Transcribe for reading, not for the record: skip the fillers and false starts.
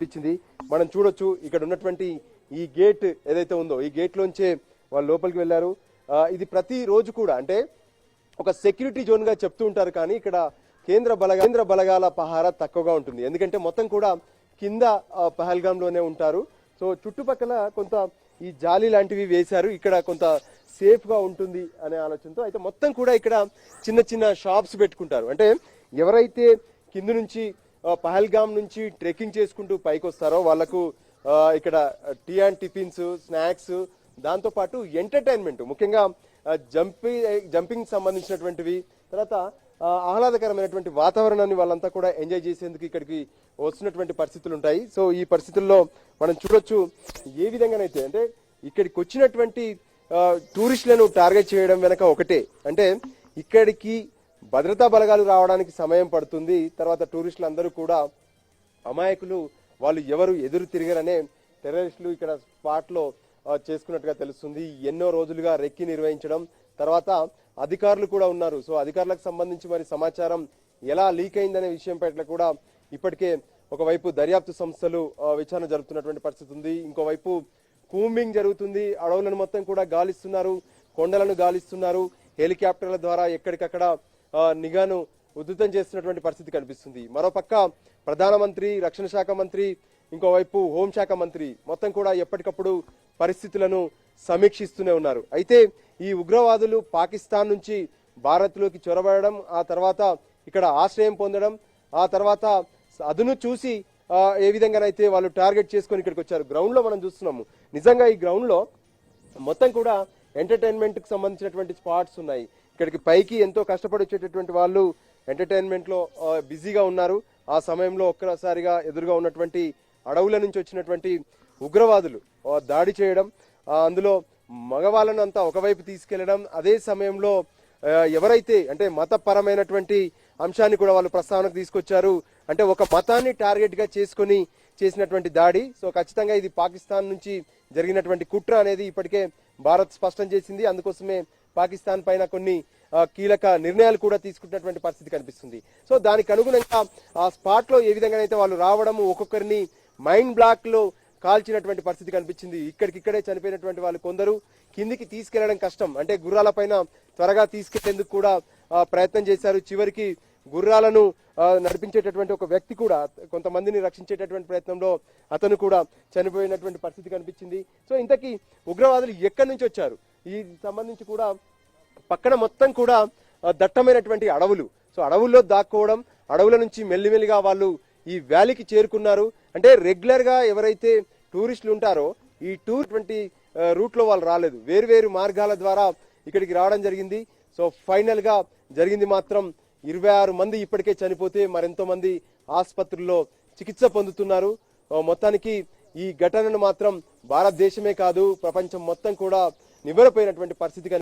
ఇచ్చింది. మనం చూడొచ్చు ఇక్కడ ఉన్నటువంటి ఈ గేట్ ఏదైతే ఉందో ఈ గేట్ లోంచే వాళ్ళు లోపలికి వెళ్లారు. ఇది ప్రతి రోజు కూడా అంటే ఒక సెక్యూరిటీ జోన్ గా చెప్తూ ఉంటారు, కానీ ఇక్కడ కేంద్ర బలగాల పహారా తక్కువగా ఉంటుంది. ఎందుకంటే మొత్తం కూడా కింద పహల్గామ్ లోనే ఉంటారు. సో చుట్టుపక్కల కొంత ఈ జాలి లాంటివి వేశారు, ఇక్కడ కొంత సేఫ్ గా ఉంటుంది అనే ఆలోచనతో. అయితే మొత్తం కూడా ఇక్కడ చిన్న చిన్న షాప్స్ పెట్టుకుంటారు. అంటే ఎవరైతే కింద నుంచి పహల్గామ్ నుంచి ట్రెక్కింగ్ చేసుకుంటూ పైకి వస్తారో వాళ్లకు ఇక్కడ టీ అండ్ టిఫిన్స్, స్నాక్స్, దాంతో పాటు ఎంటర్టైన్మెంట్, ముఖ్యంగా జంపింగ్ సంబంధించినటువంటివి, తర్వాత ఆహ్లాదకరమైనటువంటి వాతావరణాన్ని వాళ్ళంతా కూడా ఎంజాయ్ చేసేందుకు ఇక్కడికి వస్తున్నటువంటి పరిస్థితులు ఉంటాయి. సో ఈ పరిస్థితుల్లో మనం చూడొచ్చు ఏ విధంగానైతే అంటే ఇక్కడికి వచ్చినటువంటి టూరిస్టులను టార్గెట్ చేయడం వెనక ఒకటే, అంటే ఇక్కడికి భద్రతా బలగాలు రావడానికి సమయం పడుతుంది. తర్వాత టూరిస్టులు అందరూ కూడా అమాయకులు, వాళ్ళు ఎవరు ఎదురు తిరిగారనే టెర్రరిస్టులు ఇక్కడ స్పాట్ లో చేసుకున్నట్టుగా తెలుస్తుంది. ఎన్నో రోజులుగా రెక్కి నిర్వహించడం, తర్వాత అధికారులు కూడా ఉన్నారు. సో అధికారులకు సంబంధించి మరి సమాచారం ఎలా లీక్ అయిందనే విషయం పట్ల కూడా ఇప్పటికే ఒకవైపు దర్యాప్తు సంస్థలు విచారణ జరుపుతున్నటువంటి పరిస్థితి ఉంది. ఇంకోవైపు కూంబింగ్ జరుగుతుంది, అడవులను మొత్తం కూడా గాలిస్తున్నారు, కొండలను గాలిస్తున్నారు, హెలికాప్టర్ల ద్వారా ఎక్కడికక్కడ నిఘాను ఉధృతం చేస్తున్నటువంటి పరిస్థితి కనిపిస్తుంది. మరోపక్క ప్రధానమంత్రి, రక్షణ శాఖ మంత్రి, ఇంకోవైపు హోంశాఖ మంత్రి మొత్తం కూడా ఎప్పటికప్పుడు పరిస్థితులను సమీక్షిస్తూనే ఉన్నారు. అయితే ఈ ఉగ్రవాదులు పాకిస్తాన్ నుంచి భారత్ లోకి చొరబడడం, ఆ తర్వాత ఇక్కడ ఆశ్రయం పొందడం, ఆ తర్వాత అదును చూసి ఏ విధంగానైతే వాళ్ళు టార్గెట్ చేసుకొని ఇక్కడికి వచ్చారు. గ్రౌండ్ లో మనం చూస్తున్నాము. నిజంగా ఈ గ్రౌండ్ లో మొత్తం కూడా ఎంటర్టైన్మెంట్ కి సంబంధించినటువంటి స్పాట్స్ ఉన్నాయి. ఇక్కడికి పైకి ఎంతో కష్టపడి వచ్చేటటువంటి వాళ్ళు ఎంటర్టైన్మెంట్ లో బిజీగా ఉన్నారు. ఆ సమయంలో ఒక్కసారిగా ఎదురుగా ఉన్నటువంటి అడవుల నుంచి వచ్చినటువంటి ఉగ్రవాదులు దాడి చేయడం, అందులో మగవాళ్ళను అంతా ఒకవైపు తీసుకెళ్లడం, అదే సమయంలో ఎవరైతే అంటే మతపరమైనటువంటి అంశాన్ని కూడా వాళ్ళు ప్రస్తావనకు తీసుకొచ్చారు. అంటే ఒక మతాన్ని టార్గెట్ గా చేసుకుని చేసినటువంటి దాడి. సో ఖచ్చితంగా ఇది పాకిస్తాన్ నుంచి జరిగినటువంటి కుట్ర అనేది ఇప్పటికే భారత్ స్పష్టం చేసింది. అందుకోసమే పాకిస్తాన్ పైన కొన్ని కీలక నిర్ణయాలు కూడా తీసుకుంటున్నటువంటి పరిస్థితి కనిపిస్తుంది. సో దానికి అనుగుణంగా ఆ స్పాట్ లో ఏ విధంగానైతే వాళ్ళు రావడము, ఒక్కొక్కరిని మైండ్ బ్లాక్ లో కాల్చినటువంటి పరిస్థితి కనిపించింది. ఇక్కడికిక్కడే చనిపోయినటువంటి వాళ్ళు కొందరు కిందికి తీసుకెళ్లడం కష్టం, అంటే గుర్రాల పైన త్వరగా తీసుకెళ్లేందుకు కూడా ప్రయత్నం చేశారు. చివరికి గుర్రాలను నడిపించేటటువంటి ఒక వ్యక్తి కూడా కొంతమందిని రక్షించేటటువంటి ప్రయత్నంలో అతను కూడా చనిపోయినటువంటి పరిస్థితి కనిపించింది. సో ఇంతకీ ఉగ్రవాదులు ఎక్కడి నుంచి వచ్చారు, ఈ సంబంధించి కూడా పక్కన మొత్తం కూడా దట్టమైనటువంటి అడవులు. సో అడవుల్లో దాక్కోవడం, అడవుల నుంచి మెల్లిమెల్లిగా వాళ్ళు ఈ వ్యాలీకి చేరుకున్నారు. అంటే రెగ్యులర్ గా ఎవరైతే టూరిస్టులు ఉంటారో ఈ టూర్ రూట్ లో వాళ్ళు రాలేదు, వేరు మార్గాల ద్వారా ఇక్కడికి రావడం జరిగింది. సో ఫైనల్ గా జరిగింది మాత్రం 26 మంది ఇప్పటికే చనిపోతే మరెంతో మంది ఆసుపత్రుల్లో చికిత్స పొందుతున్నారు. మొత్తానికి ఈ ఘటనను మాత్రం భారతదేశమే కాదు ప్రపంచం మొత్తం కూడా నివ్వెరపోయినటువంటి పరిస్థితి